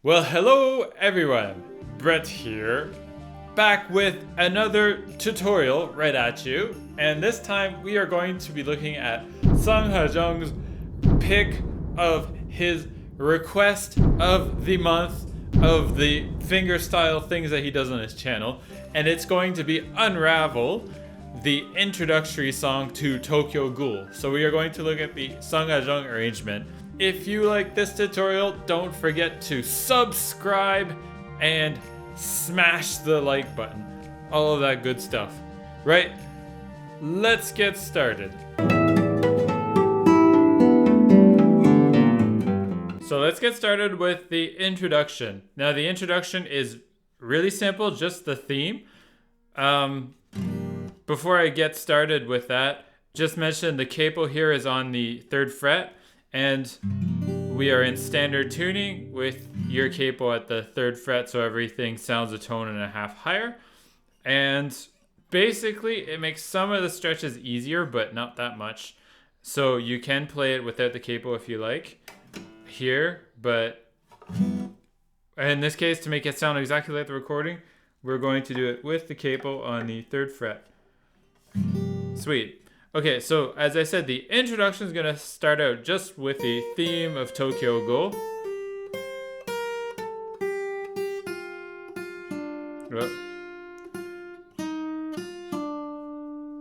Well, hello everyone, Brett here, back with another tutorial right at you, and this time we are going to be looking at Sungha Jung's pick of his request of the month of the fingerstyle things that he does on his channel, and it's going to be Unravel, the introductory song to Tokyo Ghoul. So we are going to look at the Sungha Jung arrangement. If you like this tutorial, don't forget to subscribe and smash the like button. All of that good stuff. Right? Let's get started. So let's get started with the introduction. Now the introduction is really simple, just the theme. Before I get started with that, just mention the capo here is on the 3rd fret, and we are in standard tuning with your capo at the 3rd fret, so everything sounds a tone and a half higher. And basically it makes some of the stretches easier, but not that much. So you can play it without the capo if you like here, but in this case, to make it sound exactly like the recording, we're going to do it with the capo on the 3rd fret. Sweet. Okay, so as I said, the introduction is going to start out just with the theme of Tokyo Ghoul. Oh.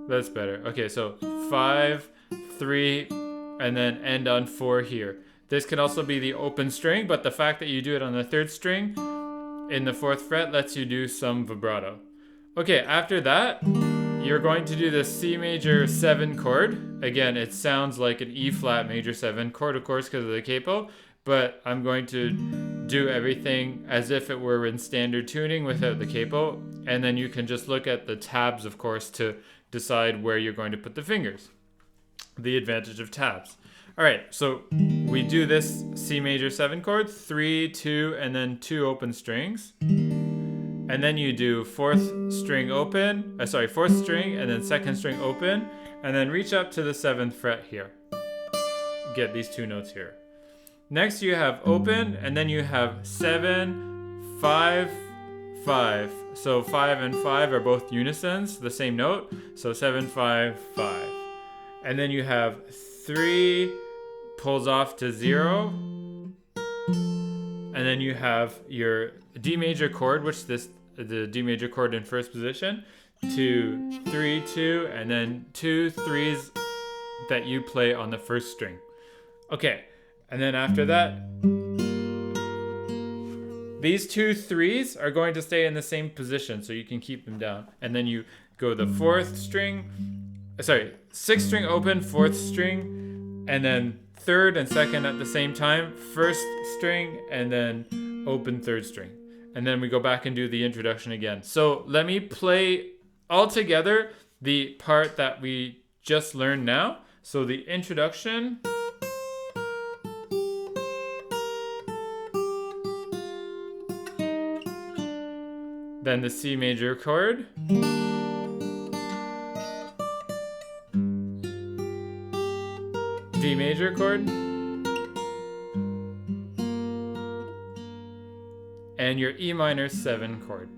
That's better. Okay, so 5, 3, and then end on 4 here. This can also be the open string, but the fact that you do it on the 3rd string in the 4th fret lets you do some vibrato. Okay, after that, you're going to do the C major 7 chord. Again, it sounds like an E flat major 7 chord, of course, because of the capo, but I'm going to do everything as if it were in standard tuning without the capo, and then you can just look at the tabs, of course, to decide where you're going to put the fingers. The advantage of tabs. All right, so we do this C major 7 chord, 3, 2, and then 2 open strings. And then you do 4th string open, 4th string, and then 2nd string open, and then reach up to the 7th fret here. Get these 2 notes here. Next you have open, and then you have 7, 5, 5. So 5 and 5 are both unisons, the same note. So 7, 5, 5. And then you have 3, pulls off to 0. And then you have your D major chord, which the D major chord in 1st position, 2, 3, 2, and then 2 3s that you play on the 1st string. Okay, and then after that, these 2 3s are going to stay in the same position, so you can keep them down. And then you go the 6th string open, 4th string, and then 3rd and 2nd at the same time, 1st string, and then open 3rd string. And then we go back and do the introduction again. So let me play all together the part that we just learned now. So the introduction. Then the C major chord. D major chord. And your E minor 7 chord.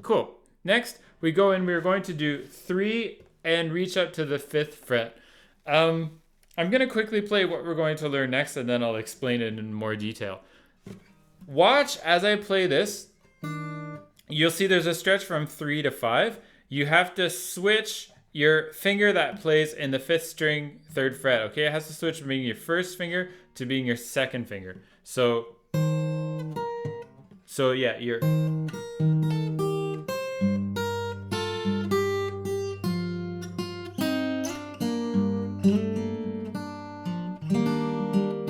Cool. Next, we go and we're going to do 3 and reach up to the 5th fret. I'm going to quickly play what we're going to learn next, and then I'll explain it in more detail. Watch as I play this. You'll see there's a stretch from 3 to 5. You have to switch your finger that plays in the 5th string 3rd fret. Okay, it has to switch from being your 1st finger to being your 2nd finger. So yeah, you're.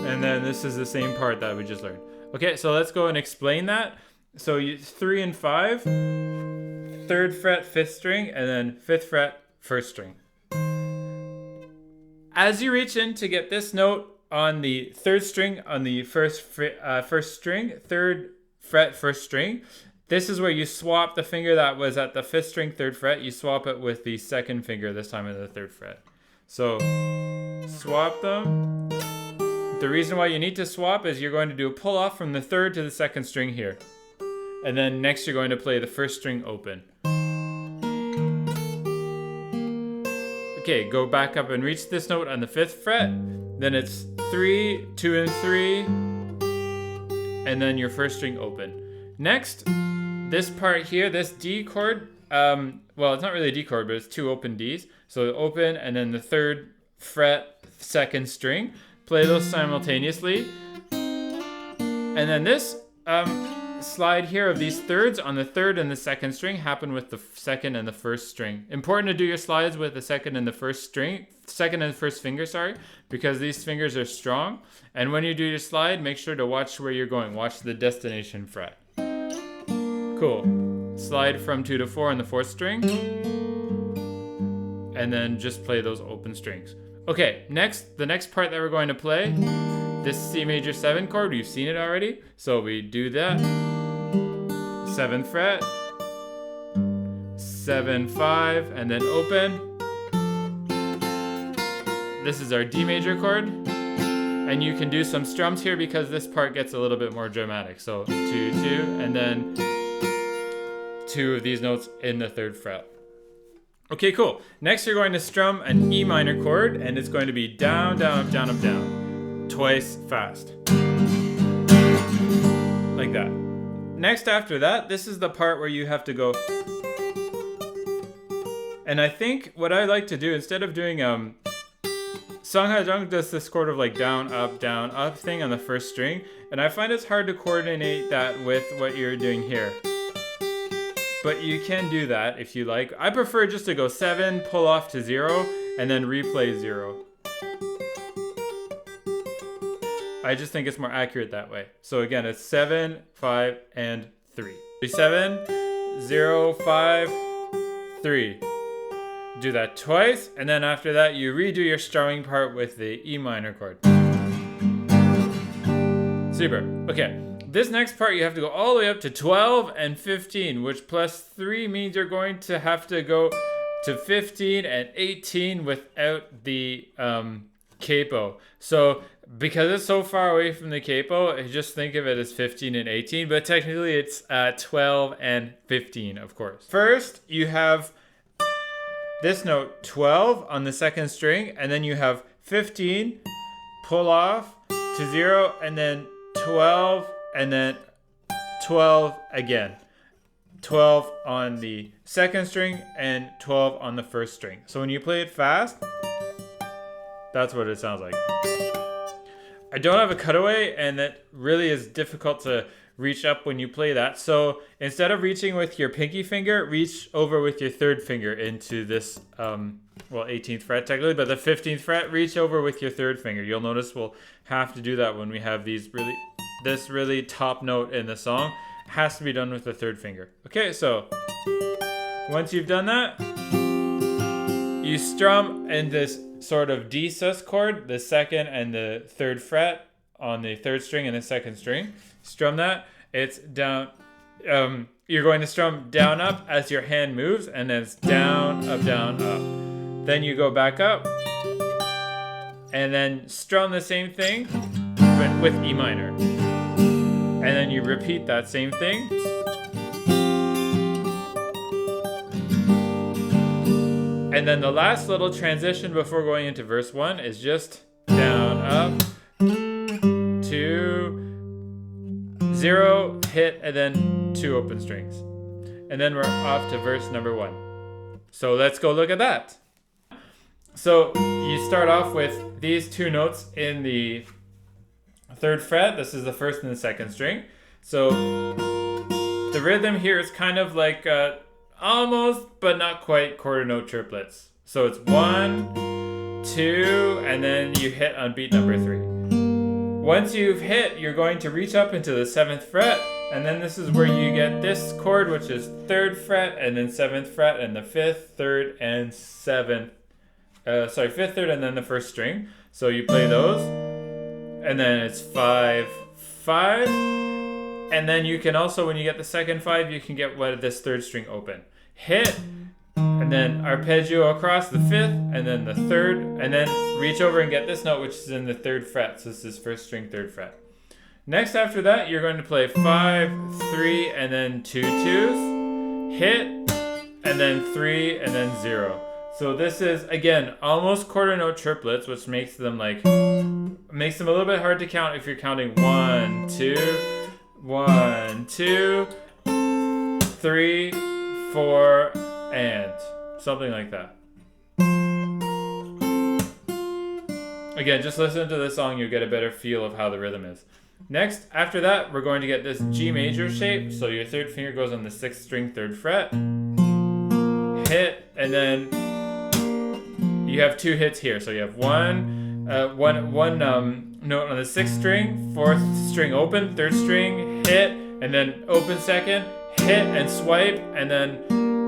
And then this is the same part that we just learned. Okay, so let's go and explain that. So you 3 and 5, 3rd fret, 5th string, and then 5th fret, 1st string. As you reach in to get this note on the 3rd string, on the 1st string, 3rd fret, 1st string, this is where you swap the finger that was at the 5th string, 3rd fret, you swap it with the 2nd finger, this time in the 3rd fret. So swap them, The reason why you need to swap is you're going to do a pull off from the third to the second string here. And then next you're going to play the first string open. Okay, go back up and reach this note on the 5th fret. Then it's 3, 2 and 3, and then your first string open. Next, this part here, this D chord, well, it's not really a D chord, but it's 2 open Ds. So open and then the 3rd fret, 2nd string. Play those simultaneously. And then this slide here of these thirds on the 3rd and the 2nd string happen with the 2nd and the 1st string. Important to do your slides with the 2nd and the 1st string, 2nd and 1st finger, sorry, because these fingers are strong. And when you do your slide, make sure to watch where you're going. Watch the destination fret. Cool. Slide from 2 to 4 on the 4th string. And then just play those open strings. Okay, next, the next part that we're going to play, this C major 7 chord, we've seen it already. So we do that. 7th fret, 7, 5, and then open. This is our D major chord. And you can do some strums here because this part gets a little bit more dramatic. So 2, 2, and then 2 of these notes in the 3rd fret. Okay, cool. Next you're going to strum an E minor chord, and it's going to be down, down, up, down, up, down. Twice fast. Like that. Next after that, this is the part where you have to go. And I think what I like to do, instead of doing Sungha Jung does this sort of like down, up thing on the 1st string, and I find it's hard to coordinate that with what you're doing here. But you can do that if you like. I prefer just to go 7, pull off to 0, and then replay 0. I just think it's more accurate that way. So again, it's 7, 5, and 3. 7, 0, 5, 3. Do that twice, and then after that, you redo your strumming part with the E minor chord. Super. Okay. This next part, you have to go all the way up to 12 and 15, which plus 3 means you're going to have to go to 15 and 18 without the capo. So because it's so far away from the capo, just think of it as 15 and 18, but technically it's 12 and 15, of course. First, you have this note 12 on the 2nd string, and then you have 15, pull off to 0, and then 12, and then 12 again. 12 on the 2nd string and 12 on the 1st string. So when you play it fast, that's what it sounds like. I don't have a cutaway, and that really is difficult to reach up when you play that. So instead of reaching with your pinky finger, reach over with your 3rd finger into this, well, 18th fret technically, but the 15th fret, reach over with your 3rd finger. You'll notice we'll have to do that when we have these this really top note in the song. Has to be done with the 3rd finger. Okay, so once you've done that, you strum in this sort of D sus chord, the 2nd and the 3rd fret on the 3rd string and the 2nd string. Strum that. It's down. You're going to strum down up as your hand moves, and then it's down up, down up. Then you go back up, and then strum the same thing, but with E minor. And then you repeat that same thing. And then the last little transition before going into verse 1 is just down, up, 2, 0, hit, and then 2 open strings. And then we're off to verse number 1. So let's go look at that. So you start off with these 2 notes in the 3rd fret. This is the 1st and the 2nd string. So the rhythm here is kind of like almost, but not quite, quarter note triplets. So it's 1, 2, and then you hit on beat number 3. Once you've hit, you're going to reach up into the 7th fret, and then this is where you get this chord, which is 3rd fret, and then 7th fret, and the 5th, 3rd, and 7th. 5th, 3rd, and then the 1st string. So you play those. And then it's 5, 5, and then you can also, when you get the 2nd 5, you can get this 3rd string open. Hit, and and then arpeggio across the 5th, and then the 3rd, and then reach over and get this note, which is in the 3rd fret. So this is 1st string, 3rd fret. Next after that, you're going to play 5, 3, and then 2 2s, hit, and then 3, and then 0. So this is, again, almost quarter note triplets, which makes them makes them a little bit hard to count if you're counting 1, 2, 1, 2, 3, 4, and something like that. Again, just listen to this song, you'll get a better feel of how the rhythm is. Next, after that, we're going to get this G major shape. So your 3rd finger goes on the 6th string, 3rd fret, hit, and then you have 2 hits here. So you have one note on the 6th string, 4th string open, 3rd string, hit, and then open 2nd, hit and swipe, and then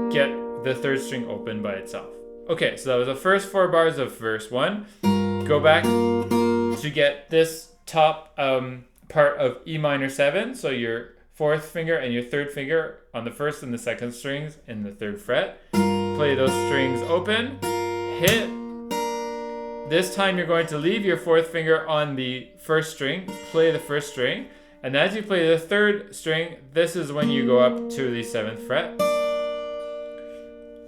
get the 3rd string open by itself. Okay, so that was the first 4 bars of verse 1. Go back to get this top part of E minor 7, so your 4th finger and your 3rd finger on the 1st and the 2nd strings in the 3rd fret. Play those strings open, hit. This time you're going to leave your 4th finger on the 1st string, play the 1st string, and as you play the 3rd string, this is when you go up to the 7th fret.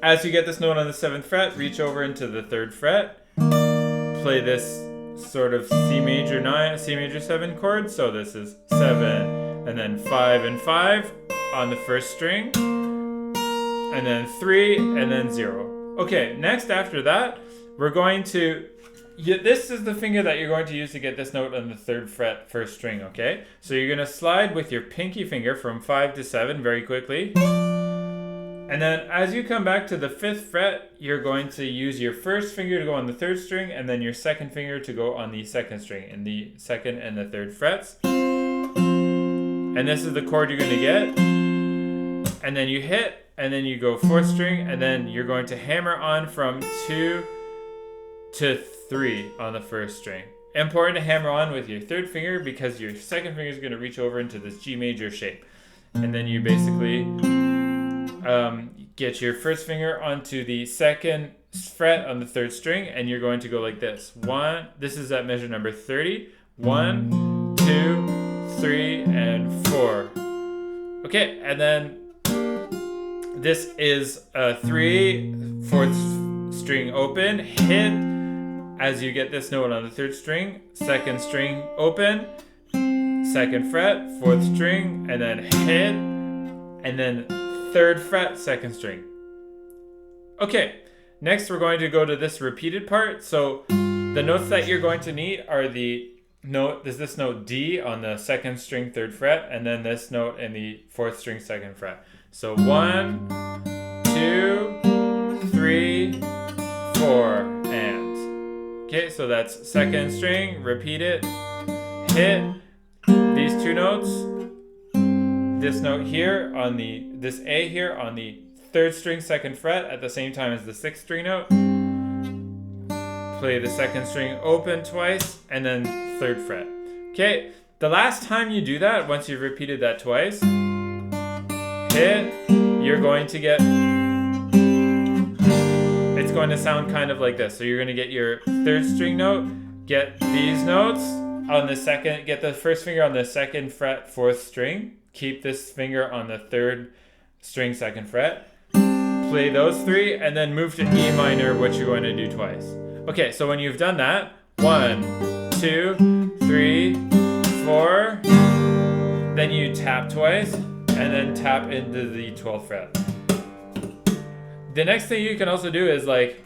As you get this note on the 7th fret, reach over into the 3rd fret, play this sort of C major 7 chord. So this is 7, and then 5 and 5 on the 1st string, and then 3, and then 0. Okay, next after that, we're going to, this is the finger that you're going to use to get this note on the 3rd fret, 1st string, okay? So you're going to slide with your pinky finger from 5 to 7 very quickly. And then as you come back to the 5th fret, you're going to use your 1st finger to go on the 3rd string, and then your 2nd finger to go on the 2nd string in the 2nd and the 3rd frets. And this is the chord you're going to get. And then you hit, and then you go 4th string, and then you're going to hammer on from 2 to 3 on the 1st string. Important to hammer on with your 3rd finger because your 2nd finger is going to reach over into this G major shape. And then you basically get your 1st finger onto the 2nd fret on the 3rd string, and you're going to go like this. This is at measure number 30. 1, 2, 3, and 4. Okay, and then this is a 3, 4th string open, hit, as you get this note on the 3rd string, 2nd string open, 2nd fret, 4th string, and then hit, and then 3rd fret, 2nd string. Okay, next we're going to go to this repeated part. So the notes that you're going to need are there's this note D on the 2nd string, 3rd fret, and then this note in the 4th string, 2nd fret. So 1, 2, 3, 4, and. Okay, so that's 2nd string, repeat it, hit, these 2 notes, this note here on this A here on the 3rd string, 2nd fret at the same time as the 6th string note. Play the 2nd string open twice, and then 3rd fret. Okay, the last time you do that, once you've repeated that twice, hit, you're going to get, it's going to sound kind of like this. So you're going to get your 3rd string note, get these notes on the 2nd, get the 1st finger on the 2nd fret, 4th string, keep this finger on the 3rd string, 2nd fret, play those 3, and then move to E minor, which you're going to do twice. Okay, so when you've done that, 1, 2, 3, 4, then you tap twice, and then tap into the 12th fret. The next thing you can also do is like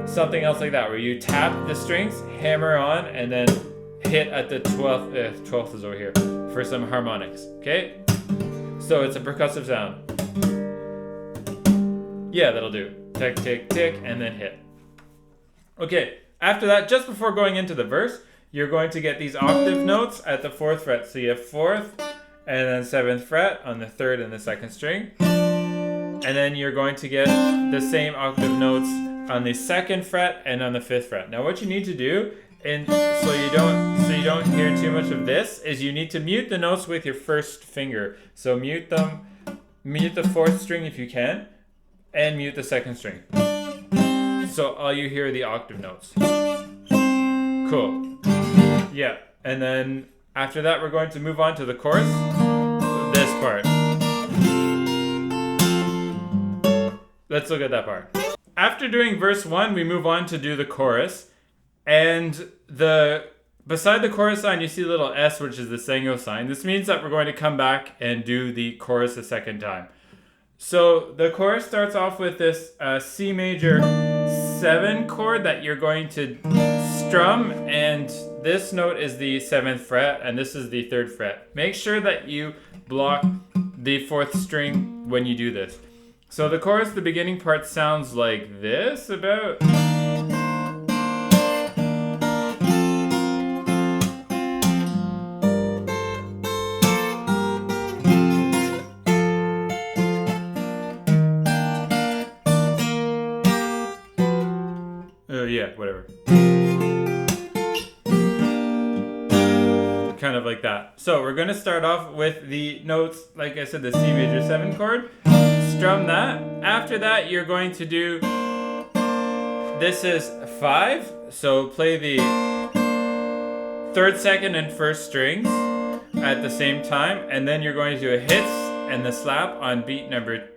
something else like that, where you tap the strings, hammer on, and then hit at the 12th, 12th is over here, for some harmonics, okay? So it's a percussive sound. Yeah, that'll do. Tick, tick, tick, and then hit. Okay, after that, just before going into the verse, you're going to get these octave notes at the 4th fret. So you have 4th, and then 7th fret on the 3rd and the 2nd string. And then you're going to get the same octave notes on the 2nd fret and on the 5th fret. Now what you need to do, so you don't hear too much of this, is you need to mute the notes with your 1st finger. So mute the 4th string if you can, and mute the second string. So all you hear are the octave notes. Cool. Yeah, and then after that we're going to move on to the chorus. This part. Let's look at that part. After doing verse 1, we move on to do the chorus. And beside the chorus sign, you see the little S, which is the Sungha sign. This means that we're going to come back and do the chorus a second time. So the chorus starts off with this C major 7 chord that you're going to strum, and this note is the 7th fret, and this is the 3rd fret. Make sure that you block the 4th string when you do this. So the chorus, the beginning part sounds like this, about. Yeah, whatever. Kind of like that. So we're gonna start off with the notes, like I said, the C major 7 chord. Strum that. After that, you're going to do, this is 5, so play the 3rd, 2nd, and 1st strings at the same time, and then you're going to do a hits and the slap on beat number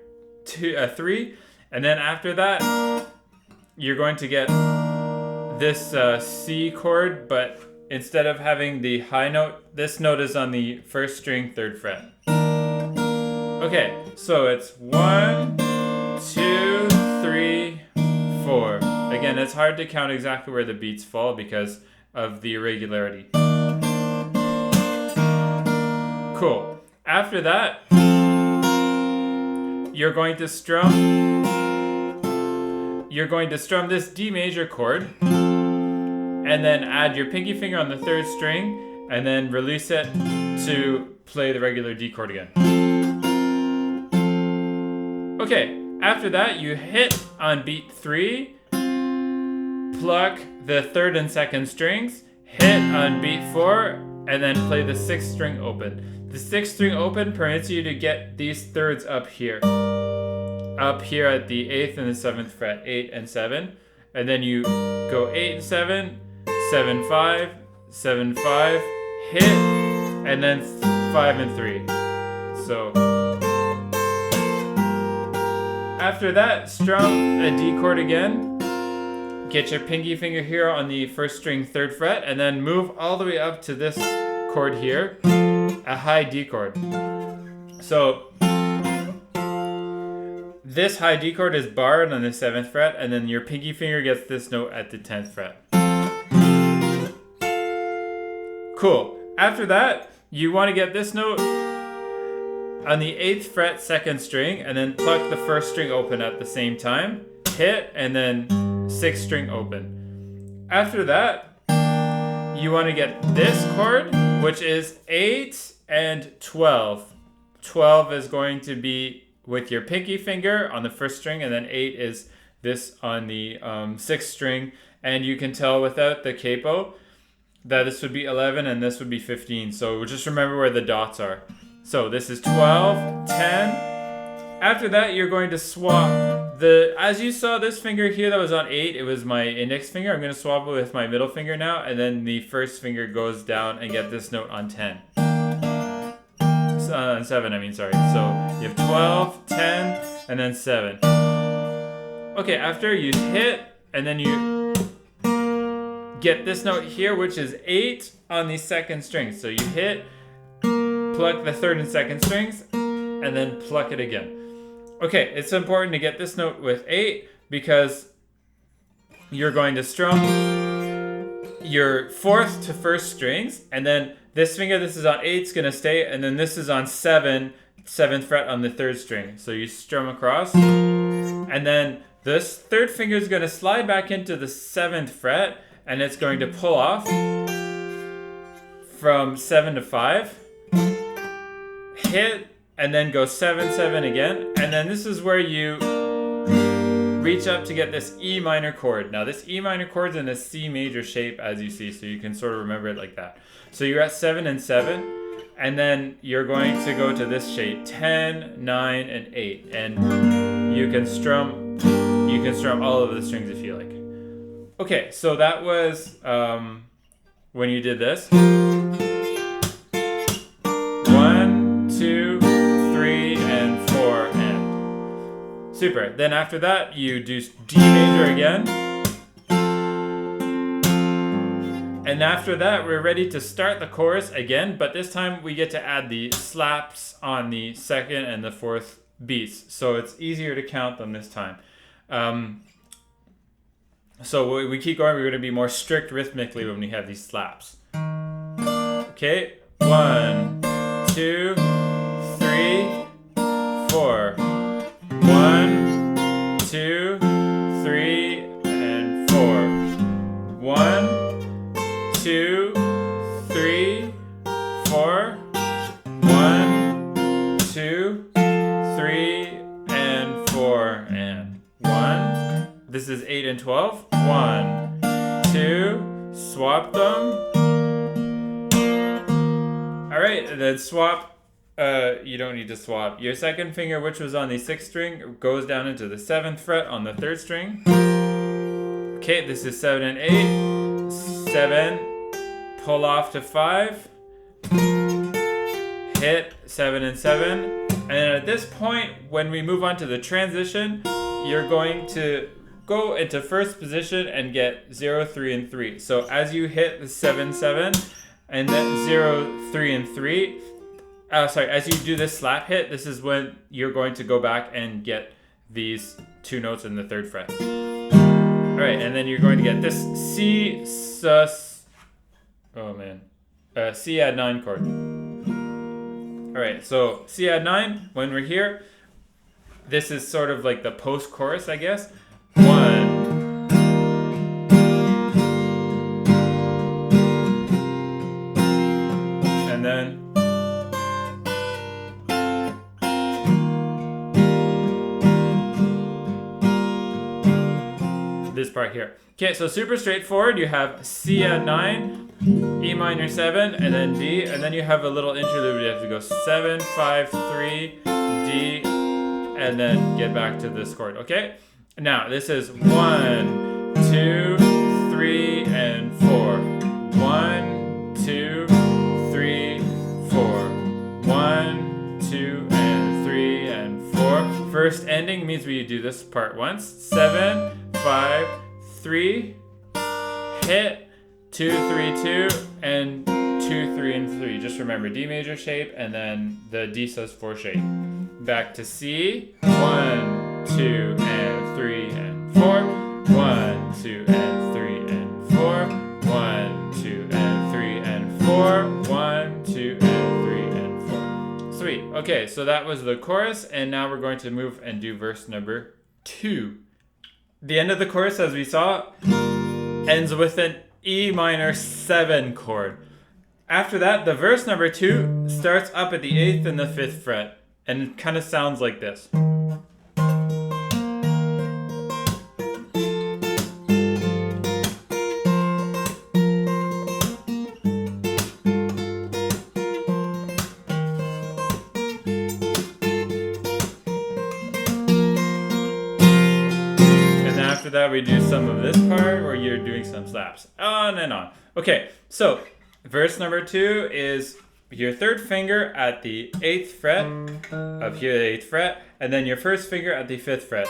3, and then after that, you're going to get this C chord, but instead of having the high note, this note is on the 1st string, 3rd fret. Okay, so it's 1, 2, 3, 4. Again, it's hard to count exactly where the beats fall because of the irregularity. Cool. After that, you're going to strum this D major chord, and then add your pinky finger on the 3rd string, and then release it to play the regular D chord again. Okay, after that you hit on beat 3, pluck the 3rd and 2nd strings, hit on beat 4, and then play the 6th string open. The 6th string open permits you to get these thirds up here. Up here at the 8th and the 7th fret, 8 and 7. And then you go 8 and 7, 7, 5, 7, 5, hit, and then 5 and 3. So after that, strum a D chord again. Get your pinky finger here on the 1st string, 3rd fret, and then move all the way up to this chord here, a high D chord. So this high D chord is barred on the 7th fret, and then your pinky finger gets this note at the 10th fret. Cool. After that, you want to get this note on the 8th fret, 2nd string, and then pluck the 1st string open at the same time, hit, and then 6th string open. After that, you want to get this chord, which is 8 and 12. 12 is going to be with your pinky finger on the 1st string, and then 8 is this on the 6th string. And you can tell without the capo that this would be 11 and this would be 15. So just remember where the dots are. So this is 12, 10. After that, you're going to swap as you saw this finger here that was on 8, it was my index finger. I'm going to swap it with my middle finger now, and then the 1st finger goes down and get this note on 10. On 7, I mean, sorry. So you have 12, 10, and then 7. Okay, after you hit, and then you get this note here, which is 8 on the 2nd string. So you hit, pluck the 3rd and 2nd strings, and then pluck it again. Okay, it's important to get this note with 8 because you're going to strum your 4th to 1st strings, and then this finger, this is on 8, is going to stay, and then this is on 7, 7th fret on the 3rd string. So you strum across, and then this 3rd finger is going to slide back into the 7th fret, and it's going to pull off from 7 to 5, hit, and then go 7, 7 again, and then this is where you reach up to get this E minor chord. Now this E minor chord's in a C major shape, as you see, so you can sort of remember it like that. So you're at 7 and 7, and then you're going to go to this shape, 10, 9, and 8. And you can strum all of the strings if you like. Okay, so that was when you did this. 1, 2, 3, and 4, and super. Then after that, you do D major again. And after that, we're ready to start the chorus again, but this time we get to add the slaps on the second and the fourth beats. So it's easier to count them this time. So we keep going, we're going to be more strict rhythmically when we have these slaps. Okay, 1, 2, 3, 4. 1, 2, 3, and 4. 1, 2, 3, 4. 1, 2, 3, and 4, and 1. This is 8 and 12. 1, 2, swap them. All right, and then swap. You don't need to swap. Your second finger, which was on the 6th string, goes down into the 7th fret on the 3rd string. Okay, this is 7 and 8. 7, pull off to 5. Hit 7 and 7. And then at this point, when we move on to the transition, you're going to go into first position and get 0, 3, and 3. So as you hit the 7, 7, and then 0, 3, and 3, as you do this slap hit, this is when you're going to go back and get these 2 notes in the 3rd fret. All right, and then you're going to get this C add 9 chord. All right, so C add 9, when we're here, this is sort of like the post-chorus, I guess. 1. And then this part here. Okay, so super straightforward. You have C add 9, E minor 7, and then D, and then you have a little interlude. You have to go 7, 5, 3, D, and then get back to this chord. Okay. Now this is 1, 2, 3, and 4. 1, 2, 3, 4. 1, 2, and 3, and 4. First ending means we do this part once. 7, 5, 3, hit 2, 3, 2, and 2, 3, and 3. Just remember D major shape and then the D sus4 shape. Back to C. 1, 2, and 3, and 4. 1, 2, and 3, and 4. 1, 2, and 3, and 4. 1, 2, and 3, and 4. Sweet. Okay, so that was the chorus, and now we're going to move and do verse number 2. The end of the chorus, as we saw, ends with an E minor 7 chord. After that, the verse number 2 starts up at the 8th and the 5th fret, and it kind of sounds like this. After that, we do some of this part where you're doing some slaps. On and on. Okay, so verse number 2 is your 3rd finger at the 8th fret, up here the 8th fret, and then your 1st finger at the 5th fret,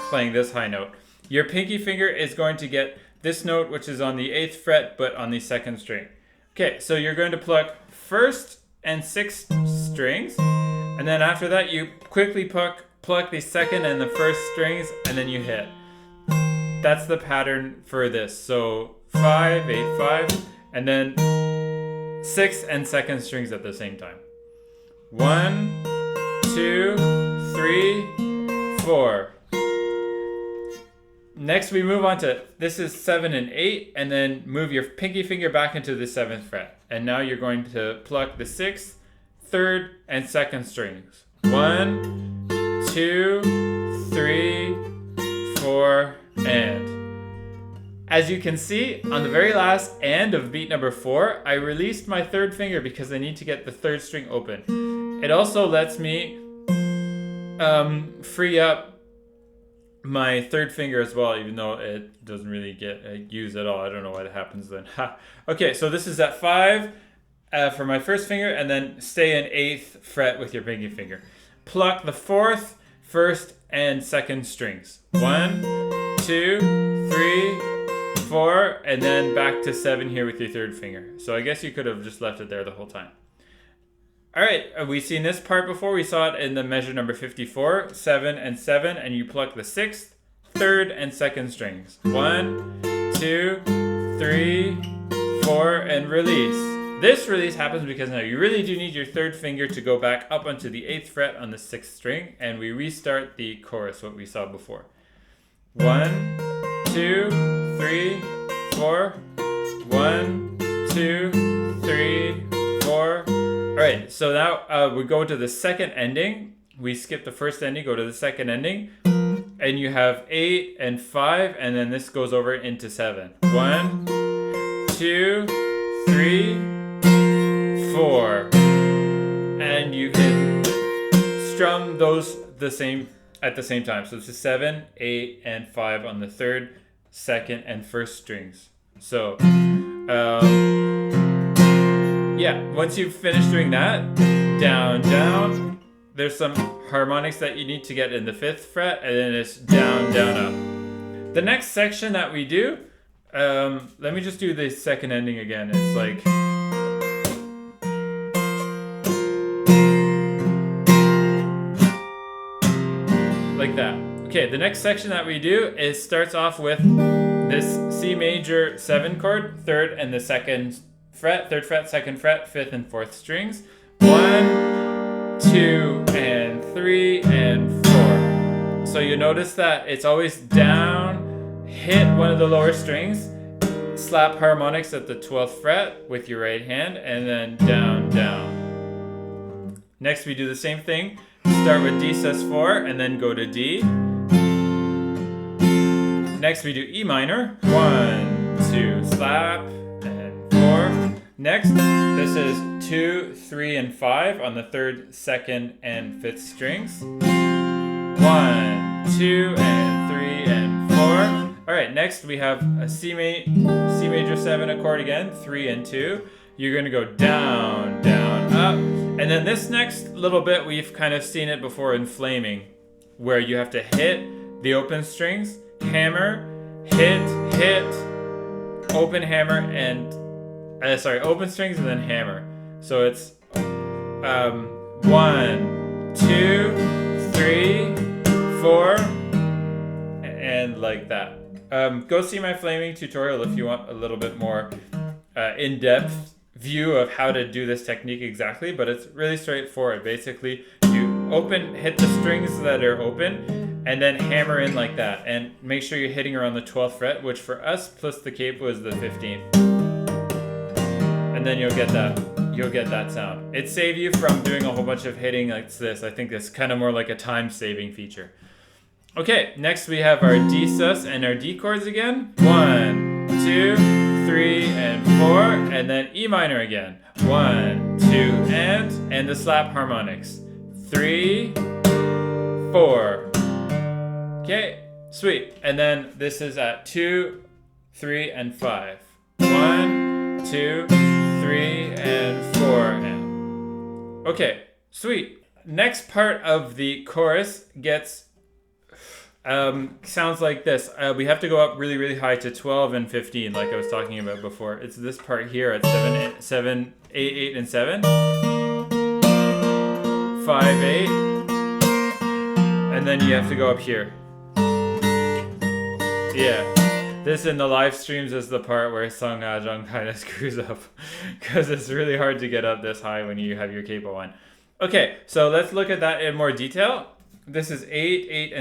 playing this high note. Your pinky finger is going to get this note, which is on the 8th fret, but on the 2nd string. Okay, so you're going to pluck 1st and 6th strings, and then after that, you quickly pluck the 2nd and the 1st strings, and then you hit. That's the pattern for this. So 5, 8, 5, and then 6th and 2nd strings at the same time. 1, 2, 3, 4. Next we move on to, this is 7 and 8, and then move your pinky finger back into the 7th fret. And now you're going to pluck the 6th, 3rd, and 2nd strings. 1, 2, 3, 4, and. As you can see, on the very last and of beat number 4, I released my 3rd finger because I need to get the 3rd string open. It also lets me free up my third finger as well, even though it doesn't really get used at all. I don't know what happens then. Ha. Okay, so this is at 5 for my first finger, and then stay in 8th fret with your pinky finger. Pluck the 4th, 1st, and 2nd strings. 1, 2, 3, 4, and then back to 7 here with your 3rd finger. So I guess you could have just left it there the whole time. All right, we've seen this part before. We saw it in the measure number 54, 7 and 7, and you pluck the 6th, 3rd, and 2nd strings. 1, 2, 3, 4, and release. This release happens because now you really do need your 3rd finger to go back up onto the 8th fret on the 6th string, and we restart the chorus, what we saw before. 1, 2, 3, 4. 1, 2, 3, 4. All right, so now we go to the 2nd ending. We skip the 1st ending, go to the 2nd ending, and you have 8 and 5, and then this goes over into 7. 1, 2, 3, 4, and you can strum those at the same time. So it's a 7, 8, and 5 on the 3rd, 2nd, and 1st strings. So. Yeah, once you've finished doing that, down, down, there's some harmonics that you need to get in the 5th fret, and then it's down, down, up. The next section that we do, let me just do the 2nd ending again. It's like that. Okay, the next section that we do is starts off with this C major 7 chord, 3rd and the 2nd fret, 3rd fret, 2nd fret, 5th and 4th strings. 1, 2, and 3, and 4. So you notice that it's always down, hit one of the lower strings, slap harmonics at the 12th fret with your right hand, and then down, down. Next we do the same thing. Start with D sus4 and then go to D. Next we do E minor. 1, 2, slap. Next, this is 2, 3, and 5 on the 3rd, 2nd, and 5th strings. 1, 2, and 3, and 4. All right, next we have a C major 7 accord again, 3 and 2. You're going to go down, down, up. And then this next little bit, we've kind of seen it before in flaming, where you have to hit the open strings, hammer, hit, open hammer, and open strings and then hammer. So it's 1, 2, 3, 4, and like that. Go see my flaming tutorial if you want a little bit more in-depth view of how to do this technique exactly, but it's really straightforward. Basically, you hit the strings that are open, and then hammer in like that, and make sure you're hitting around the 12th fret, which for us plus the cape was the 15th. And then you'll get that sound. It saves you from doing a whole bunch of hitting like this. I think it's kind of more like a time-saving feature. Okay, next we have our D sus and our D chords again. 1, 2, 3, and 4, and then E minor again. 1, 2, and the slap harmonics. 3, 4. Okay, sweet. And then this is at 2, 3, and 5. 1, 2, 3, and 4, and okay, sweet. Next part of the chorus gets sounds like this. We have to go up really, really high to 12 and 15, like I was talking about before. It's this part here at 7, 8, and 7, 5, 8, and then you have to go up here. Yeah. This in the live streams is the part where Sungha Jung kind of screws up because it's really hard to get up this high when you have your capo on. Okay, so let's look at that in more detail. This is 8, 8,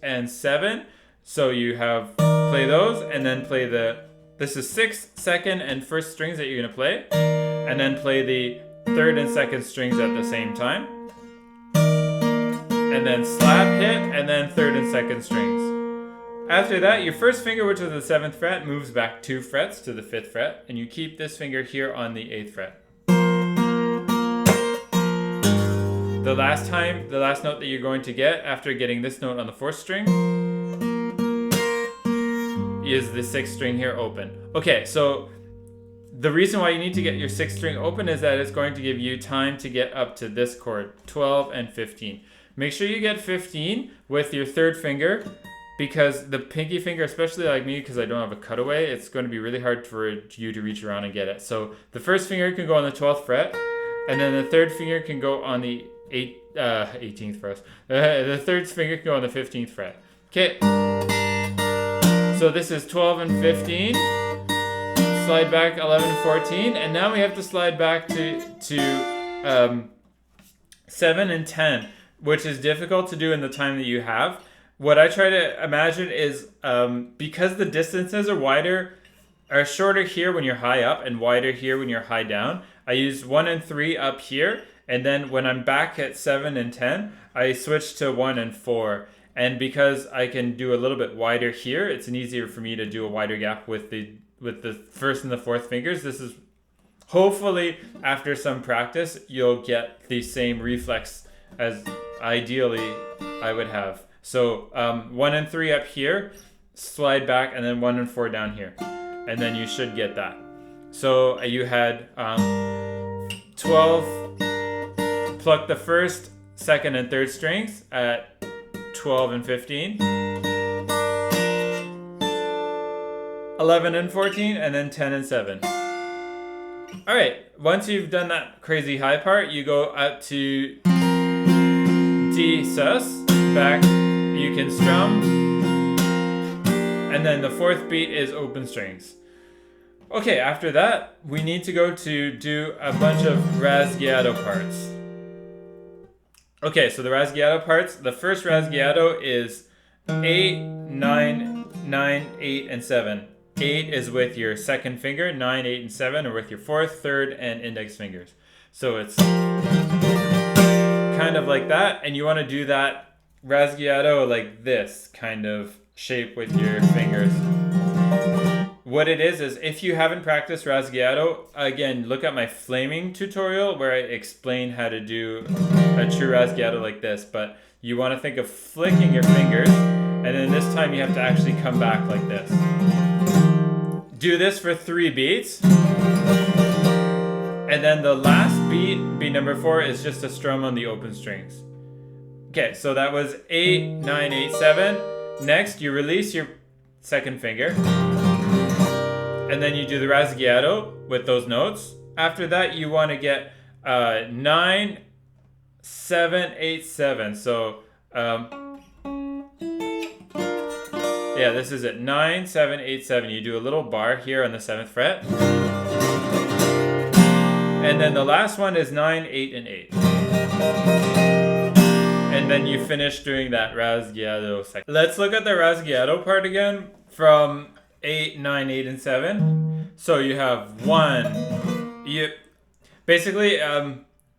and 7. So you have play those and then play this is 6th, 2nd, and 1st strings that you're gonna play, and then play the 3rd and 2nd strings at the same time, and then slap hit, and then 3rd and 2nd strings. After that, your first finger, which is the 7th fret, moves back 2 frets to the 5th fret, and you keep this finger here on the 8th fret. the last note that you're going to get after getting this note on the 4th string is the 6th string here open. Okay, so the reason why you need to get your 6th string open is that it's going to give you time to get up to this chord, 12 and 15. Make sure you get 15 with your 3rd finger, because the pinky finger, especially like me, because I don't have a cutaway, it's going to be really hard for you to reach around and get it. So the 1st finger can go on the 12th fret, and then the 3rd finger can go on the 18th for us. The 3rd finger can go on the 15th fret. Okay. So this is 12 and 15. Slide back 11 and 14, and now we have to slide back to 7 and 10, which is difficult to do in the time that you have. What I try to imagine is because the distances are shorter here when you're high up and wider here when you're high down, I use 1 and 3 up here, and then when I'm back at 7 and 10, I switch to 1 and 4. And because I can do a little bit wider here, it's easier for me to do a wider gap with the 1st and the 4th fingers. This is hopefully after some practice, you'll get the same reflex as ideally I would have. So 1 and 3 up here, slide back, and then 1 and 4 down here. And then you should get that. So you had 12, pluck the 1st, 2nd, and 3rd strings at 12 and 15. 11 and 14, and then 10 and 7. All right, once you've done that crazy high part, you go up to D sus, back, you can strum, and then the 4th beat is open strings. Okay, after that, we need to go to do a bunch of rasguiato parts. Okay, so the rasguiato parts, the first rasguiato is 8, 9, 9, 8, and 7. 8 is with your 2nd finger, 9, 8, and 7 are with your 4th, 3rd, and index fingers. So it's kind of like that, and you want to do that rasguiato like this kind of shape with your fingers. What it is if you haven't practiced rasguiato, again, look at my flaming tutorial where I explain how to do a true rasguiato like this. But you want to think of flicking your fingers, and then this time you have to actually come back like this. Do this for 3 beats. And then the last beat, beat number 4, is just a strum on the open strings. Okay, so that was 8, 9, 8, 7. Next, you release your 2nd finger. And then you do the rasguiato with those notes. After that, you want to get 9, 7, 8, 7. So, yeah, this is it. 9, 7, 8, 7. You do a little bar here on the 7th fret. And then the last one is 9, 8, and 8. And then you finish doing that rasguiato section. Let's look at the rasguiato part again from 8, 9, 8, and 7. So you have 1. Basically,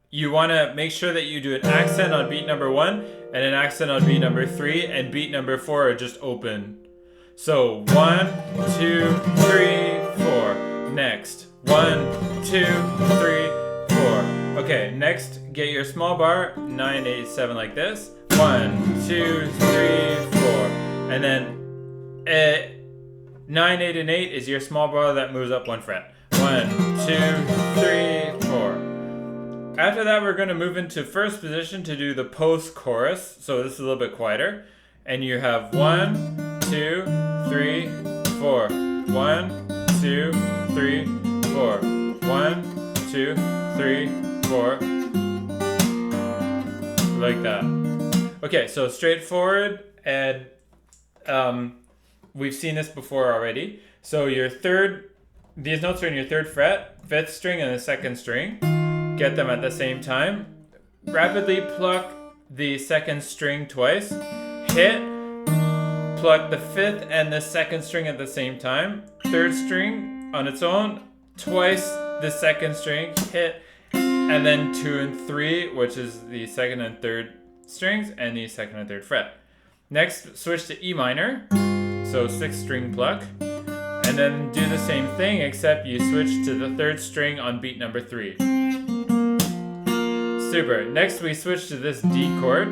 you want to make sure that you do an accent on beat number 1 and an accent on beat number 3, and beat number 4 are just open. So 1, 2, 3, 4. Next. 1, 2, 3, 4. Okay, next, get your small bar, 9, 8, 7 like this. 1, 2, 3, 4. And then 9, 8, and 8 is your small bar that moves up 1 fret. 1, 2, 3, 4. After that, we're going to move into first position to do the post-chorus. So this is a little bit quieter. And you have 1, 2, 3, 4. 1, 2, 3, 4. 1, 2, 3, 4. Like that. Okay, so straightforward, and we've seen this before already. So these notes are in your 3rd fret, 5th string, and the 2nd string. Get them at the same time. Rapidly pluck the 2nd string twice. Hit, pluck the 5th and the 2nd string at the same time. 3rd string on its own, twice the 2nd string, hit, and then 2 and 3, which is the 2nd and 3rd strings, and the 2nd and 3rd fret. Next, switch to E minor, so 6th string pluck, and then do the same thing, except you switch to the 3rd string on beat number 3. Super. Next we switch to this D chord.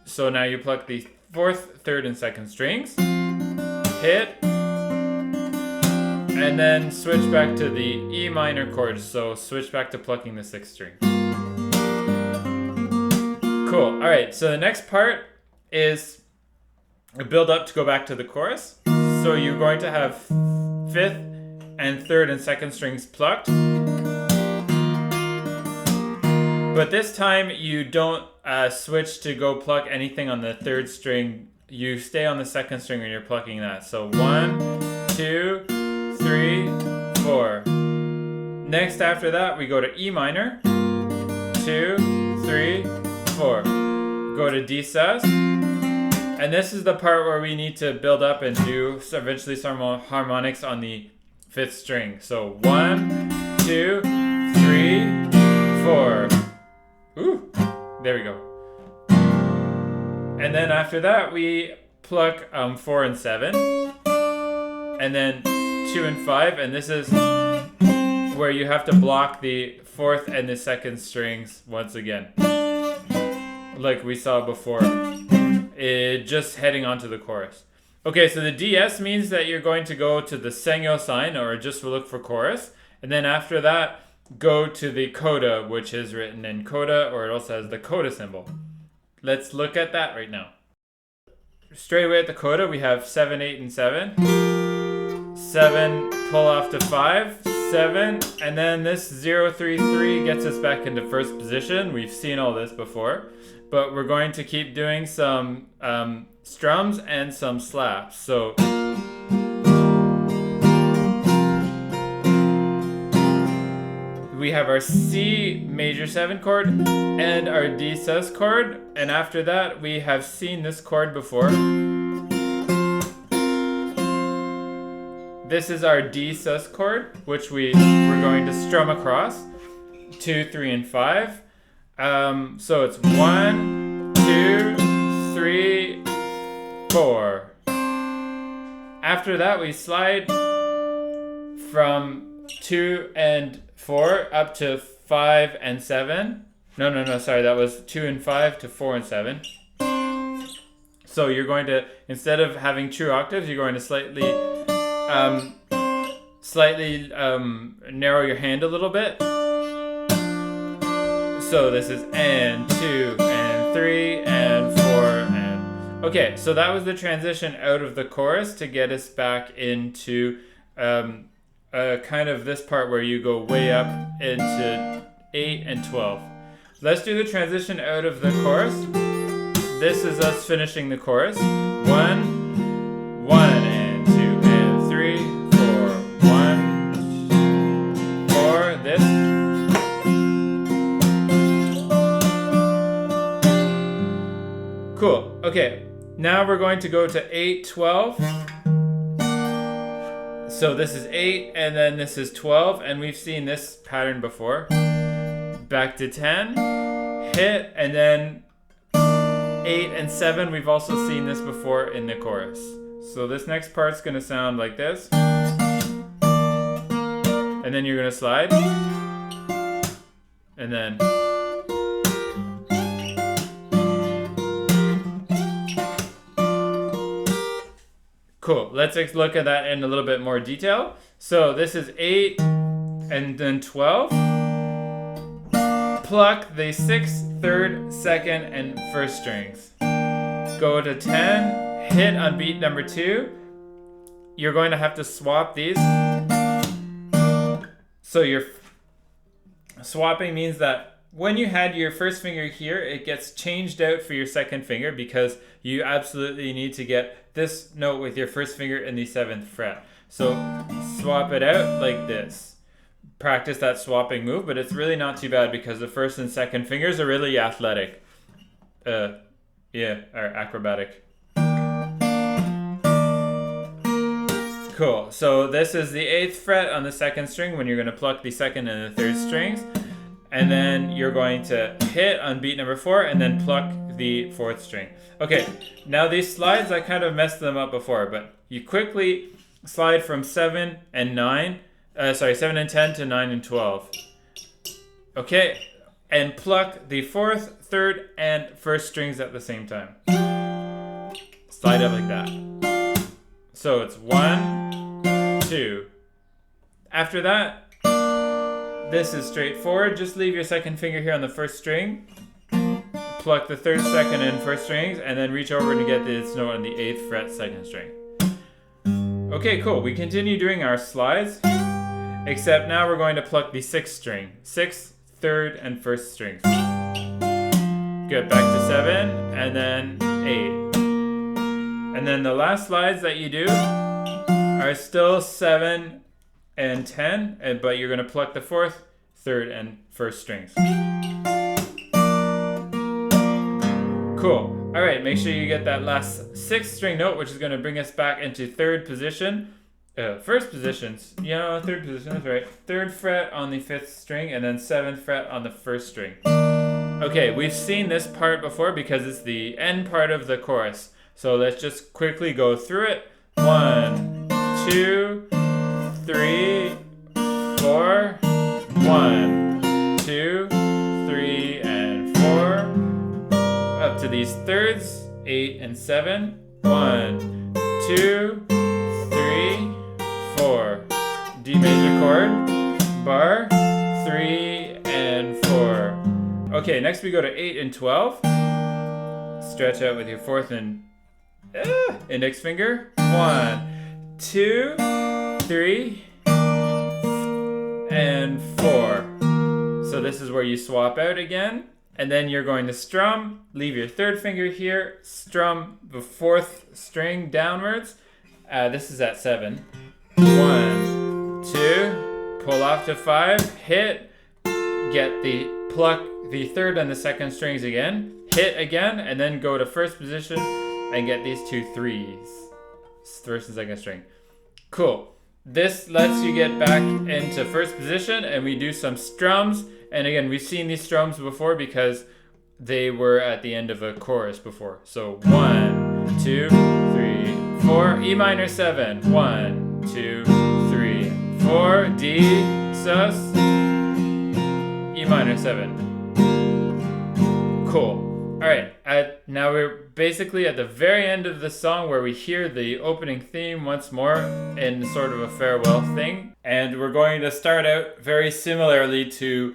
So now you pluck the 4th, 3rd, and 2nd strings. Hit. And then switch back to the E minor chord. So switch back to plucking the 6th string. Cool. Alright, so the next part is a build up to go back to the chorus. So you're going to have 5th and 3rd and 2nd strings plucked. But this time you don't switch to go pluck anything on the 3rd string. You stay on the 2nd string when you're plucking that. So 1, 2, 3, 4. Next after that we go to E minor. 2, 3, 4. Go to D sus. And this is the part where we need to build up and do eventually some harmonics on the 5th string. So 1, 2, 3, 4. Ooh, there we go. And then after that we pluck 4 and 7. And then 2 and 5. And this is where you have to block the 4th and the 2nd strings once again. Like we saw before. Just heading onto the chorus. Okay, so the DS means that you're going to go to the Sengyo sign or just look for chorus. And then after that, go to the CODA, which is written in CODA, or it also has the CODA symbol. Let's look at that right now. Straight away at the CODA, we have 7, 8, and 7. 7, pull off to 5, 7, and then this 0, 3, 3 gets us back into 1st position. We've seen all this before. But we're going to keep doing some strums and some slaps. So we have our C major 7 chord and our D sus chord. And after that, we have seen this chord before. This is our D sus chord, which we're going to strum across. 2, 3, and 5. So it's 1, 2, 3, 4. After that, we slide from 2 and 4 up to 5 and 7. No, sorry, that was 2 and 5 to 4 and 7. So you're going to, instead of having true octaves, you're going to slightly narrow your hand a little bit. So this is and 2 and 3 and 4 and... Okay, so that was the transition out of the chorus to get us back into kind of this part where you go way up into 8 and 12. Let's do the transition out of the chorus. This is us finishing the chorus. 1, 1 and 2 and 3, 4, 1, 4, this. Cool. Okay, now we're going to go to 8, 12. So this is 8 and then this is 12, and we've seen this pattern before. Back to 10, hit, and then 8 and 7, we've also seen this before in the chorus. So this next part's gonna sound like this. And then you're gonna slide. And then cool, let's look at that in a little bit more detail. So this is 8 and then 12. Pluck the 6th, 3rd, 2nd, and 1st strings. Go to 10, hit on beat number 2. You're going to have to swap these. So you're swapping means that when you had your first finger here, it gets changed out for your 2nd finger because you absolutely need to get this note with your 1st finger in the 7th fret. So swap it out like this. Practice that swapping move, but it's really not too bad because the 1st and 2nd fingers are really athletic. Or acrobatic. Cool. So this is the 8th fret on the 2nd string when you're going to pluck the 2nd and the 3rd strings. And then you're going to hit on beat number 4 and then pluck the 4th string. Okay, now these slides, I kind of messed them up before, but you quickly slide from 7 and 10 to 9 and 12. Okay, and pluck the fourth, third, and first strings at the same time. Slide up like that. So it's 1, 2. After that, this is straightforward. Just leave your second finger here on the first string. Pluck the third, second, and first strings, and then reach over to get this note on the 8th fret, second string. Okay, cool. We continue doing our slides, except now we're going to pluck the 6th string. 6th, 3rd, and 1st strings. Good, back to 7, and then 8. And then the last slides that you do are still 7 and 10, but you're going to pluck the 4th, 3rd, and 1st strings. Cool. All right, make sure you get that last 6th string note, which is going to bring us back into 3rd position. First positions, 3rd position, that's right. 3rd fret on the 5th string, and then 7th fret on the 1st string. Okay, we've seen this part before because it's the end part of the chorus. So let's just quickly go through it. 1, 2, 3, 4. 1, 2, 3, and 4. Up to these thirds, 8 and 7. 1, 2, 3, 4. D major chord, bar, 3 and 4. Okay, next we go to 8 and 12. Stretch out with your 4th and index finger. 1, 2, 3, and 4. So this is where you swap out again. And then you're going to strum, leave your 3rd finger here, strum the 4th string downwards. This is at 7. 1, 2, pull off to 5, hit, pluck the 3rd and the 2nd strings again, hit again, and then go to 1st position and get these 2 3s. 1st and 2nd string. Cool. This lets you get back into 1st position, and we do some strums. And again, we've seen these strums before because they were at the end of a chorus before. So 1, 2, 3, 4, E minor 7. 1, 2, 3, 4, D, sus, E minor 7. Cool. All right, now we're basically at the very end of the song where we hear the opening theme once more in sort of a farewell thing. And we're going to start out very similarly to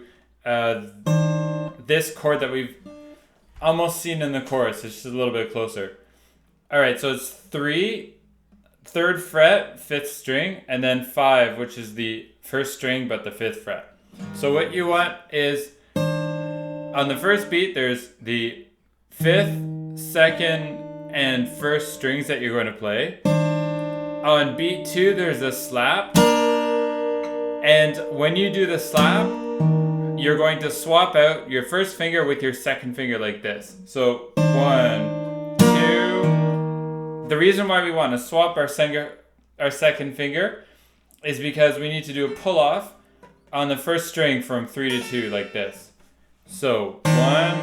this chord that we've almost seen in the chorus. It's just a little bit closer. All right, so it's 3, 3rd fret, 5th string, and then 5, which is the 1st string but the 5th fret. So what you want is, on the first beat, there's the 5th, 2nd, and 1st strings that you're going to play. On beat 2, there's a slap. And when you do the slap, you're going to swap out your 1st finger with your 2nd finger like this. So 1, 2. The reason why we want to swap our 2nd finger is because we need to do a pull off on the 1st string from 3 to 2 like this. So 1,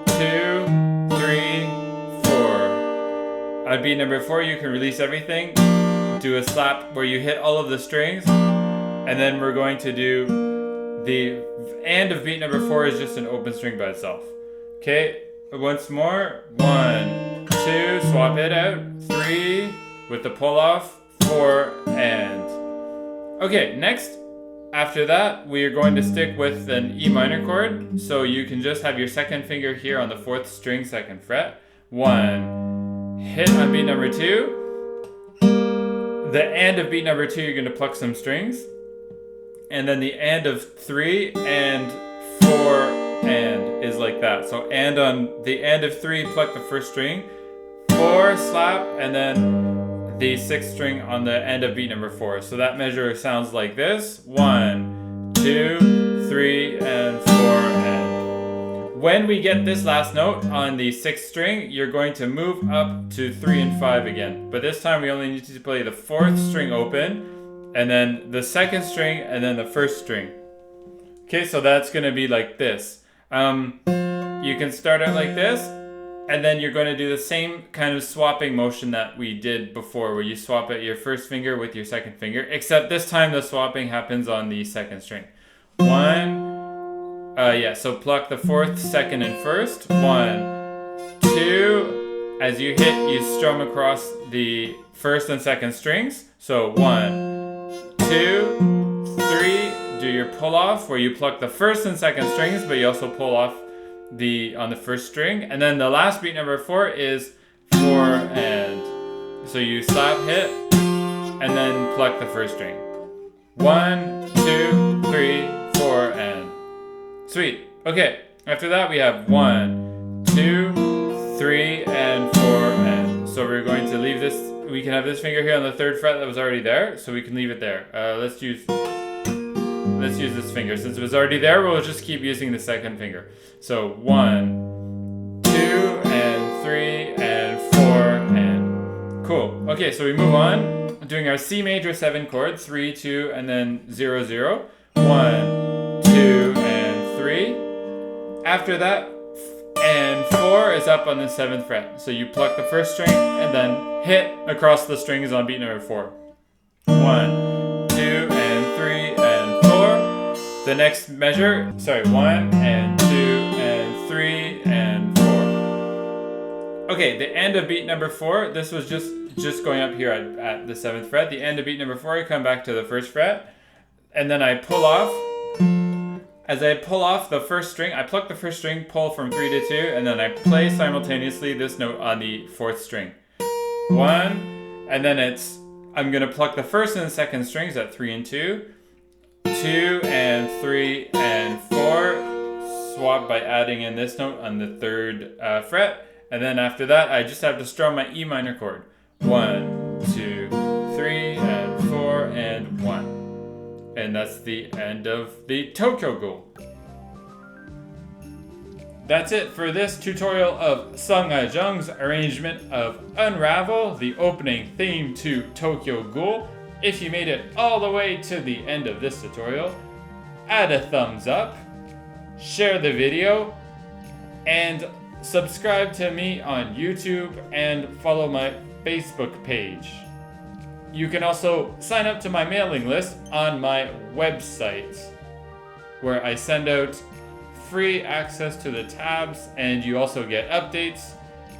2, 3, 4. On beat number 4, you can release everything. Do a slap where you hit all of the strings. And then we're going to do the end of beat number 4 is just an open string by itself. Okay, once more. 1, 2, swap it out. 3 with the pull off. 4 and. Okay, next, after that, we are going to stick with an E minor chord. So you can just have your 2nd finger here on the 4th string, 2nd fret. 1, hit on beat number 2. The end of beat number 2, you're going to pluck some strings. And then the and of 3 and 4 and is like that. So and on the end of 3, pluck the 1st string, 4, slap, and then the 6th string on the end of beat number 4. So that measure sounds like this. 1, 2, 3, and 4 and. When we get this last note on the 6th string, you're going to move up to 3 and 5 again. But this time we only need to play the 4th string open, and then the 2nd string, and then the 1st string. Okay, so that's going to be like this. You can start out like this, and then you're going to do the same kind of swapping motion that we did before, where you swap out your 1st finger with your 2nd finger, except this time the swapping happens on the 2nd string. 1, Yeah, so pluck the fourth, second, and first. 1, 2. As you hit, you strum across the first and second strings. So 1, 2, 3. Do your pull off where you pluck the first and second strings, but you also pull off on the first string. And then the last beat number 4 is 4 and. So you slap, hit, and then pluck the first string. 1, 2, 3, 4, and. Sweet. Okay, after that we have 1, 2, 3, and 4, and. So we're going to leave this, we can have this finger here on the 3rd fret that was already there, so we can leave it there. Let's use this finger. Since it was already there, we'll just keep using the 2nd finger. So 1, 2, and 3, and 4, and. Cool. Okay, so we move on, doing our C major 7 chord, 3, 2, and then 0, 0. 1, 2, and 3. After that, and 4 is up on the 7th fret. So you pluck the first string and then hit across the strings on beat number 4. 1, 2, and 3, and 4. The next measure, 1, and 2, and 3, and 4. Okay, the end of beat number 4, this was just going up here at the 7th fret. The end of beat number 4, I come back to the 1st fret, and then I pull off. As I pull off the first string, I pluck the first string, pull from 3 to 2, and then I play simultaneously this note on the 4th string. 1, and then I'm gonna pluck the first and the second strings at 3 and 2, 2 and 3 and 4, swap by adding in this note on the 3rd fret, and then after that I just have to strum my E minor chord. 1, 2, 3, and 4, and 1. And that's the end of the Tokyo Ghoul. That's it for this tutorial of Sungha Jung's arrangement of Unravel, the opening theme to Tokyo Ghoul. If you made it all the way to the end of this tutorial, add a thumbs up, share the video, and subscribe to me on YouTube and follow my Facebook page. You can also sign up to my mailing list on my website, where I send out free access to the tabs, and you also get updates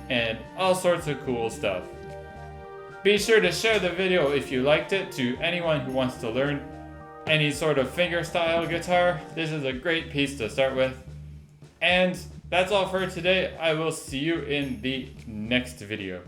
and all sorts of cool stuff. Be sure to share the video if you liked it to anyone who wants to learn any sort of fingerstyle guitar. This is a great piece to start with. And that's all for today. I will see you in the next video.